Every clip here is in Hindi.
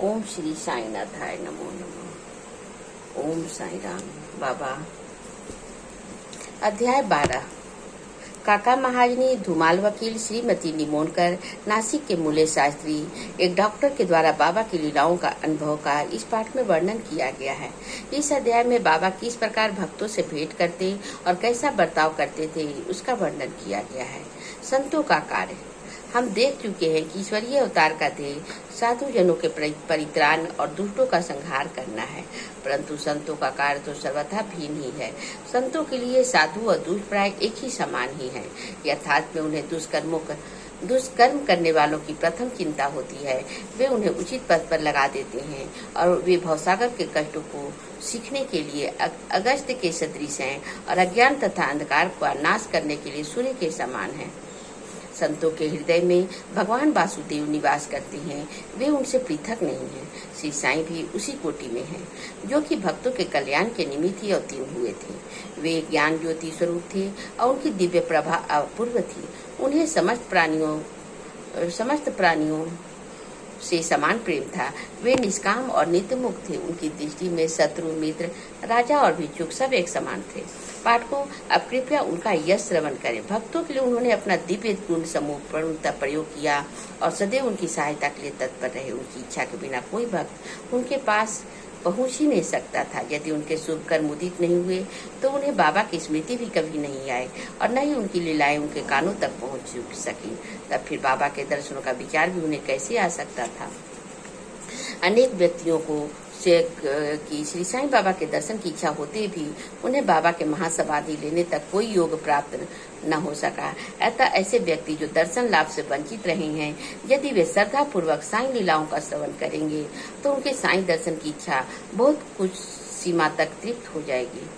ओम श्री साईनाथाय नमो नमः। ओम साई राम। बाबा। अध्याय 12। काका महाजनी, धुमाल वकील, श्रीमती निमोनकर, नासिक के मूल्य शास्त्री, एक डॉक्टर के द्वारा बाबा की लीलाओं का अनुभव का इस पाठ में वर्णन किया गया है। इस अध्याय में बाबा किस प्रकार भक्तों से भेंट करते और कैसा बर्ताव करते थे उसका वर्णन किया गया है। संतों का कार्य। हम देख चुके हैं कि ईश्वरीय अवतार का ध्येय साधु जनों के परित्राण और दुष्टों का संहार करना है, परंतु संतों का कार्य तो सर्वथा भिन्न ही है। संतों के लिए साधु और दुष्ट प्राय एक ही समान ही है। यथार्थ में उन्हें दुष्कर्म करने वालों की प्रथम चिंता होती है। वे उन्हें उचित पथ पर लगा देते हैं और वे भवसागर के कष्टों को सीखने के लिए अगस्त्य के सदृश हैं और अज्ञान तथा अंधकार का नाश करने के लिए सूर्य के समान हैं। संतों के हृदय में भगवान वासुदेव निवास करते हैं। वे उनसे पृथक नहीं हैं। श्री साईं भी उसी कोटि में हैं, जो कि भक्तों के कल्याण के निमित्त ही अवतीर्ण हुए थे। वे ज्ञान ज्योति स्वरूप थे और उनकी दिव्य प्रभा अपूर्व थी। उन्हें समस्त प्राणियों से समान प्रेम था। वे निष्काम और नित्य मुक्त थे। उनकी दृष्टि में शत्रु, मित्र, राजा और भिक्षुक सब एक समान थे। पाठकों, अब कृपया उनका यश श्रवण करें। भक्तों के लिए उन्होंने अपना दिव्य गुण समूह पूर्णतः प्रयोग किया और सदैव उनकी सहायता के लिए तत्पर रहे। उनकी इच्छा के बिना कोई भक्त उनके पास पहुंच ही नहीं सकता था। यदि उनके शुभ कर्म उदित नहीं हुए तो उन्हें बाबा की स्मृति भी कभी नहीं आई और न ही उनकी लीलाएं उनके कानों तक पहुंच सकी। तब फिर बाबा के दर्शनों का विचार भी उन्हें कैसे आ सकता था। अनेक व्यक्तियों को कि श्री साईं बाबा के दर्शन की इच्छा होते भी उन्हें बाबा के महासमाधि लेने तक कोई योग प्राप्त न हो सका। अतः ऐसे व्यक्ति जो दर्शन लाभ से वंचित रहे हैं, यदि वे श्रद्धा पूर्वक साईं लीलाओं का श्रवण करेंगे तो उनके साईं दर्शन की इच्छा बहुत कुछ सीमा तक तृप्त हो जाएगी।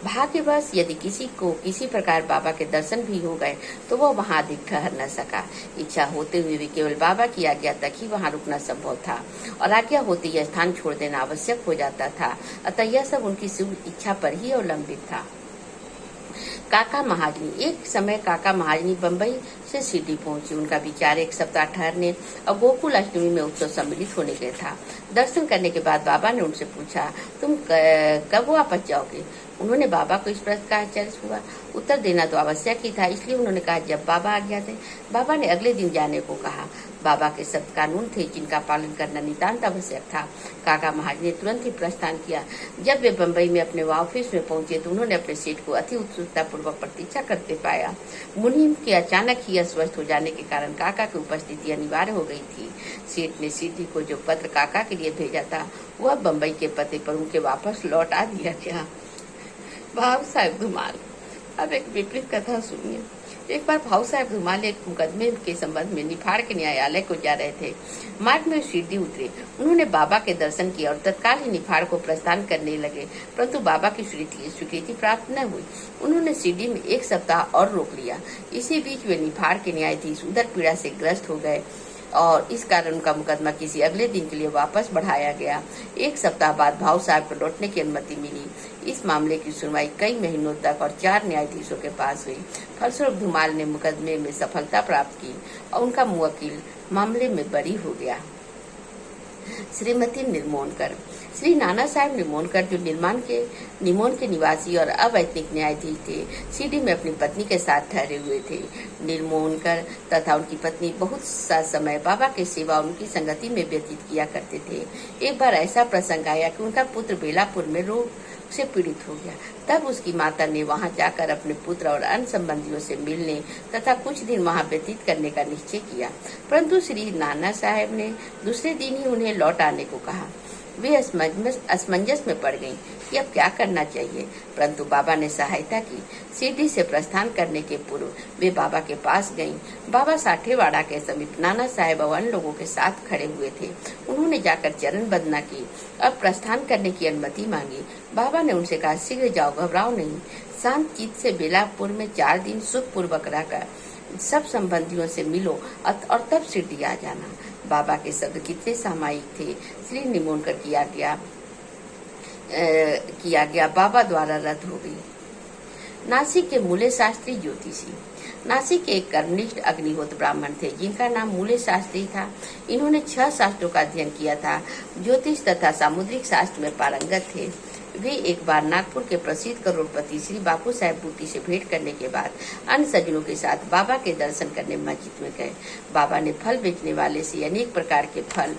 भाग्यवश यदि किसी को किसी प्रकार बाबा के दर्शन भी हो गए तो वह वहां अधिक ठहर न सका। इच्छा होते हुए भी केवल बाबा की आज्ञा तक ही वहां रुकना संभव था और आज्ञा होते यह स्थान छोड़ देना आवश्यक हो जाता था। अतः यह सब उनकी शुभ इच्छा पर ही अवलंबित था। काका महाजनी। एक समय काका महाजनी बम्बई से सिटी पहुंची। उनका विचार एक सप्ताह ठहरने और गोकुल अष्टमी में उत्सव सम्मिलित होने के था। दर्शन करने के बाद बाबा ने उनसे पूछा, तुम कब वापस जाओगे? उन्होंने बाबा को इस प्रश्न का आश्चर्य हुआ। उत्तर देना तो आवश्यक ही था, इसलिए उन्होंने कहा जब बाबा आज्ञा दें। बाबा ने अगले दिन जाने को कहा। बाबा के शब्द कानून थे जिनका पालन करना नितांत आवश्यक था। काका महाजनी ने तुरंत ही प्रस्थान किया। जब वे बम्बई में अपने ऑफिस में पहुंचे तो उन्होंने अपने सेठ को अति उत्सुकता पूर्वक प्रतीक्षा करते पाया। मुनीम के अचानक ही अस्वस्थ हो जाने के कारण काका की उपस्थिति अनिवार्य हो गई थी। सेठ ने सीधी को जो पत्र काका के लिए भेजा था वह बम्बई के पते पर उनके वापस लौटा दिया गया। भाव साहब धुमाल। अब एक विपरीत कथा सुनिए। एक बार भाव साहब धुमाल एक मुकदमे के संबंध में निफाड़ के न्यायालय को जा रहे थे। मार्ग में शिरडी उतरे। उन्होंने बाबा के दर्शन किए और तत्काल ही निफाड़ को प्रस्थान करने लगे, परंतु बाबा की स्वीकृति प्राप्त न हुई। उन्होंने शिरडी में एक सप्ताह और रोक लिया। इसी बीच वे निफाड़ के न्यायाधीश उदर पीड़ा से ग्रस्त हो गए और इस कारण उनका मुकदमा किसी अगले दिन के लिए वापस बढ़ाया गया। एक सप्ताह बाद भाव साहब को लौटने की अनुमति मिली। इस मामले की सुनवाई कई महीनों तक और 4 न्यायाधीशों के पास हुई। फलस्वरूप धुमाल ने मुकदमे में सफलता प्राप्त की और उनका मुवक्किल मामले में बरी हो गया। श्रीमती निर्मोनकर। श्री नाना साहब निर्मोनकर, जो निमोन के निवासी और अवैतनिक न्यायाधीश थे, शिरडी में अपनी पत्नी के साथ ठहरे हुए थे। निर्मोनकर तथा उनकी पत्नी बहुत सा समय बाबा के सेवा और उनकी संगति में व्यतीत किया करते थे। एक बार ऐसा प्रसंग आया कि उनका पुत्र बेलापुर में रोग से पीड़ित हो गया। तब उसकी माता ने वहां जाकर अपने पुत्र और अन्य संबंधियों से मिलने तथा कुछ दिन वहां व्यतीत करने का निश्चय किया, परंतु श्री नाना साहब ने दूसरे दिन ही उन्हें लौट आने को कहा। वे असमंजस में पड़ गईं कि अब क्या करना चाहिए, परंतु बाबा ने सहायता की। शिरडी से प्रस्थान करने के पूर्व वे बाबा के पास गईं। बाबा साठेवाड़ा के समीप नाना साहब और अन्य लोगों के साथ खड़े हुए थे। उन्होंने जाकर चरण वंदना की, अब प्रस्थान करने की अनुमति मांगी। बाबा ने उनसे कहा, शीघ्र जाओ, घबराओ नहीं। शांत चित्त से बेलापुर में 4 दिन सुख पूर्वक रहकर सब संबंधियों से मिलो और तब शिरडी आ जाना। बाबा के शब्द कितने सामायिक थे। श्री निमोनकर किया गया बाबा द्वारा रद्द हो गई। नासिक के मूल्य शास्त्री ज्योतिषी। नासिक के एक कर्मनिष्ठ अग्निहोत्र ब्राह्मण थे जिनका नाम मूल्य शास्त्री था। इन्होंने 6 शास्त्रों का अध्ययन किया था, ज्योतिष तथा सामुद्रिक शास्त्र में पारंगत थे। वे एक बार नागपुर के प्रसिद्ध करोड़पति श्री बापू साहेब बूटी से भेंट करने के बाद अन्य सज्जनों के साथ बाबा के दर्शन करने मस्जिद में गए। बाबा ने फल बेचने वाले से अनेक प्रकार के फल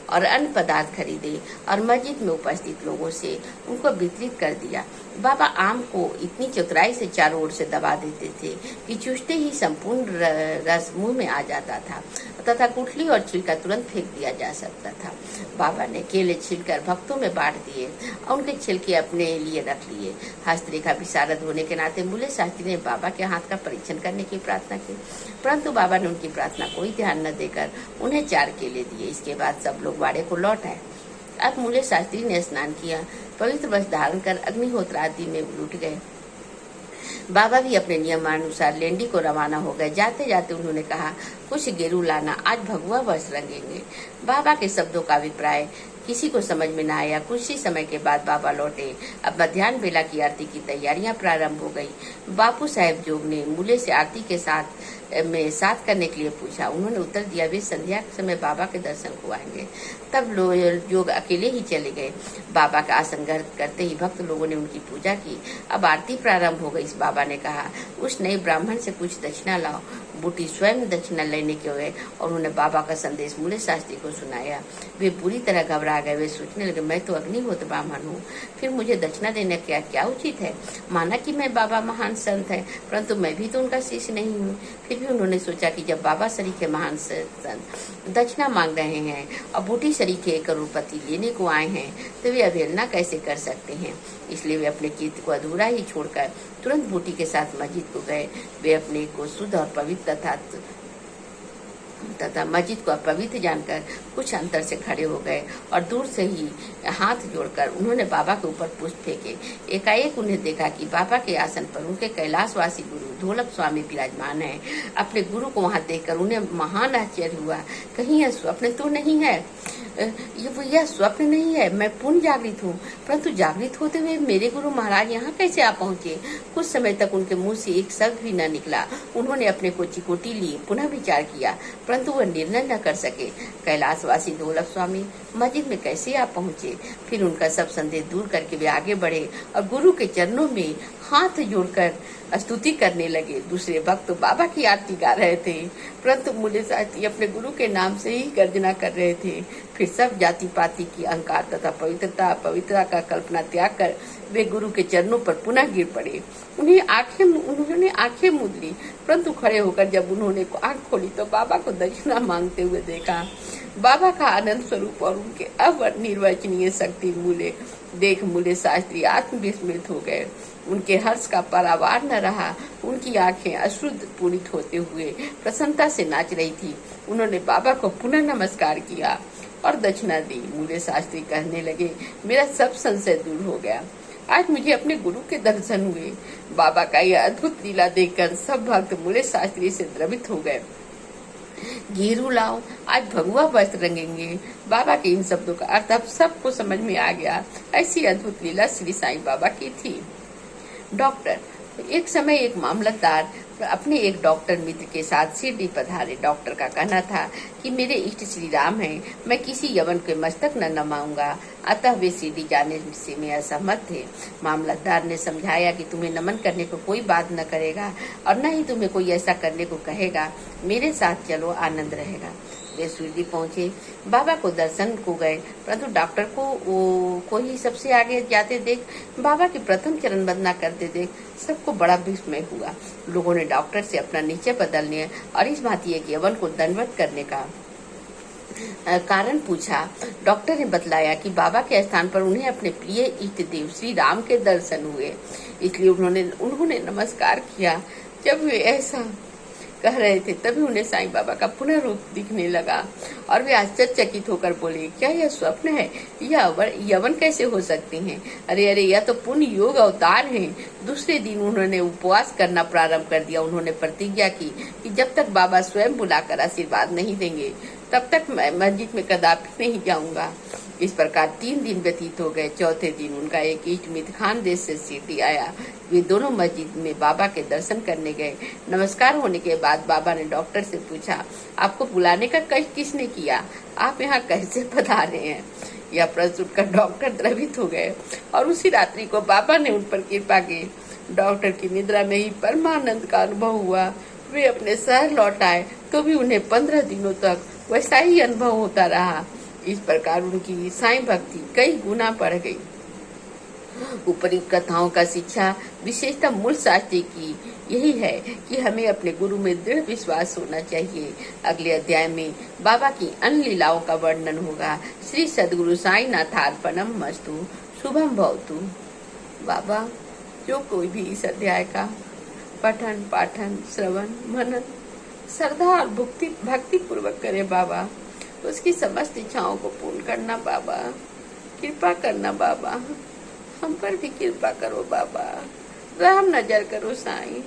और अन्य पदार्थ खरीदे और मस्जिद में उपस्थित लोगों से उनको वितरित कर दिया। बाबा आम को इतनी चतुराई से चारों ओर से दबा देते थे कि चूसते ही संपूर्ण रस मुंह में आ जाता था तथा गुठली और छिलका तुरंत फेंक दिया जा सकता था। बाबा ने केले छिलकर भक्तों में बांट दिए और उनके छिलके अपने लिए रख लिए। हस्तरेखा विशारद होने के नाते मूल्य शास्त्री ने बाबा के हाथ का परीक्षण करने की प्रार्थना की, परंतु बाबा ने उनकी प्रार्थना कोई ध्यान न देकर उन्हें 4 केले दिए। इसके बाद सब लोग वाड़े को लौट आए। अब मूल्य शास्त्री ने स्नान किया, पवित्र वस्त्र धारण कर अग्निहोत्र आदि में लुट गए। बाबा भी अपने नियमानुसार लेंडी को रवाना हो गए। जाते जाते उन्होंने कहा, कुछ गेरू लाना, आज भगवा वस्त्र रंगेंगे। बाबा के शब्दों का अभिप्राय किसी को समझ में न आया। कुछ ही समय के बाद बाबा लौटे। अब मध्याह्न बेला की आरती की तैयारियां प्रारंभ हो गई। बापू साहेब जोग ने मूल्य से आरती के साथ करने के लिए पूछा। उन्होंने उत्तर दिया, वे संध्या के समय बाबा के दर्शन को आएंगे। तब लोग अकेले ही चले गए। बाबा का आसन ग्रहण करते ही भक्त लोगों ने उनकी पूजा की। अब आरती प्रारंभ हो गई। बाबा ने कहा, उस नए ब्राह्मण से कुछ दक्षिणा लाओ। बूटी स्वयं दक्षिणा लेने के गए और उन्होंने बाबा का संदेश मूल्य शास्त्री को सुनाया। वे बुरी तरह घबरा गए। वे सोचने लगे, मैं तो अग्निहोत्र ब्राह्मण हूँ, फिर मुझे दक्षिणा देने क्या उचित है। माना कि मैं बाबा महान संत है, परंतु मैं भी तो उनका शिष्य नहीं हूँ। फिर भी उन्होंने सोचा कि जब बाबा सरीखे महान संत दक्षिणा मांग रहे हैं और बूटी सरीखे करोड़पति लेने को आए हैं, तो वे अवहेलना कैसे कर सकते हैं। इसलिए वे अपने कीर्ति को अधूरा ही छोड़कर तुरंत बूटी के साथ मस्जिद को गए। वे अपने को शुद्ध और पवित्र तथा मस्जिद को अपवित्र जानकर कुछ अंतर से खड़े हो गए और दूर से ही हाथ जोड़कर उन्होंने बाबा के ऊपर पुष्प फेंके। एकाएक उन्हें देखा कि बाबा के आसन पर उनके कैलाशवासी गुरु ढोलक स्वामी विराजमान है। अपने गुरु को वहां देखकर उन्हें महान आश्चर्य हुआ। कहीं यह स्वप्न तो नहीं है, यह स्वप्न नहीं है, मैं पूर्ण जागृत हूँ। परंतु जागृत होते हुए मेरे गुरु महाराज यहाँ कैसे आ पहुँचे। कुछ समय तक उनके मुंह से एक शब्द भी न निकला। उन्होंने अपने को चिकोटी ली, पुनः विचार किया, परंतु वह निर्णय न कर सके। कैलाशवासी ढोलक स्वामी मस्जिद में कैसे आ पहुँचे। फिर उनका सब संदेह दूर करके वे आगे बढ़े और गुरु के चरणों में हाथ जोड़कर स्तुति करने लगे। दूसरे भक्त बाबा की आरती गा रहे थे, परंतु मूल्य शास्त्री अपने गुरु के नाम से ही गर्जना कर रहे थे। फिर सब जाति पाति की अहंकार तथा पवित्रता का कल्पना त्याग कर वे गुरु के चरणों पर पुनः गिर पड़े। उन्होंने आंखें मूंद ली, परंतु खड़े होकर जब उन्होंने आंख खोली तो बाबा को दक्षिणा मांगते हुए देखा। बाबा का आनंद स्वरूप और उनके अनिर्वचनीय शक्ति मूल्य शास्त्री आत्मविस्मृत हो गए। उनके हर्ष का पारावार न रहा। उनकी आंखें अश्रुद्ध पूरित होते हुए प्रसन्नता से नाच रही थी। उन्होंने बाबा को पुनः नमस्कार किया और दक्षिणा दी। मूल्य शास्त्री कहने लगे, मेरा सब संशय दूर हो गया। आज मुझे अपने गुरु के दर्शन हुए। बाबा का यह अद्भुत लीला देखकर सब भक्त मूल्य शास्त्री से द्रवित हो गए। घेरू लाओ, आज भगवा वस्त्र रंगेंगे। बाबा के इन शब्दों का अर्थ अब सबको समझ में आ गया। ऐसी अद्भुत लीला श्री साईं बाबा की थी। डॉक्टर, एक समय एक मामलतदार अपने एक डॉक्टर मित्र के साथ शिरडी पधारे। डॉक्टर का कहना था कि मेरे इष्ट श्री राम हैं, मैं किसी यवन के मस्तक न नमाऊंगा, अतः वे शिरडी जाने से में असहमत थे। मामलतदार ने समझाया कि तुम्हें नमन करने को कोई बात न करेगा और न ही तुम्हें कोई ऐसा करने को कहेगा। मेरे साथ चलो, आनंद रहेगा। वे शिरडी पहुंचे, बाबा को दर्शन को गए, परंतु डॉक्टर को ही सबसे आगे जाते देख, बाबा की प्रथम चरण वंदना करते देख सबको बड़ा विस्मय हुआ। लोगों ने डॉक्टर से अपना निश्चय बदलने और इस भांति एक यवन को दंडवत करने का कारण पूछा। डॉक्टर ने बतलाया कि बाबा के स्थान पर उन्हें अपने प्रिय इष्ट देव श्री राम के दर्शन हुए, इसलिए उन्होंने नमस्कार किया। जब वे ऐसा कह रहे थे तभी उन्हें साईं बाबा का पुनः रूप दिखने लगा और वे आश्चर्यचकित होकर बोले, क्या यह स्वप्न है? यवन कैसे हो सकते हैं? अरे यह तो पुण्य योग अवतार हैं। दूसरे दिन उन्होंने उपवास करना प्रारंभ कर दिया। उन्होंने प्रतिज्ञा की कि जब तक बाबा स्वयं बुलाकर आशीर्वाद नहीं देंगे तब तक मैं मस्जिद में कदापि नहीं जाऊंगा। इस प्रकार 3 दिन व्यतीत हो गए। चौथे दिन उनका एक इष्ट मित्र खानदेश से सिटी आया। वे दोनों मस्जिद में बाबा के दर्शन करने गए। नमस्कार होने के बाद बाबा ने डॉक्टर से पूछा, आपको बुलाने का कष्ट किसने किया? आप यहाँ कैसे पधारे हैं? यह प्रश्न सुनकर डॉक्टर द्रवित हो गए और उसी रात्रि को बाबा ने उन पर कृपा की। डॉक्टर की निद्रा में ही परमानंद का अनुभव हुआ। वे अपने शहर लौट आए तो भी उन्हें 15 दिनों तक वैसा ही अनुभव होता रहा। इस प्रकार उनकी साईं भक्ति कई गुना बढ़ गई। ऊपरी कथाओं का शिक्षा विशेषतः मूल शास्त्री की यही है कि हमें अपने गुरु में दृढ़ विश्वास होना चाहिए। अगले अध्याय में बाबा की अन्य लीलाओं का वर्णन होगा। श्री सद्गुरु साईनाथार्पणम मस्तु। शुभम भवतु। बाबा जो कोई भी इस अध्याय का पठन पाठन श्रवण मनन श्रद्धा और भक्ति पूर्वक करे बाबा, उसकी समस्त इच्छाओं को पूर्ण करना बाबा। कृपा करना बाबा, हम पर भी कृपा करो बाबा। रहम नजर करो साईं।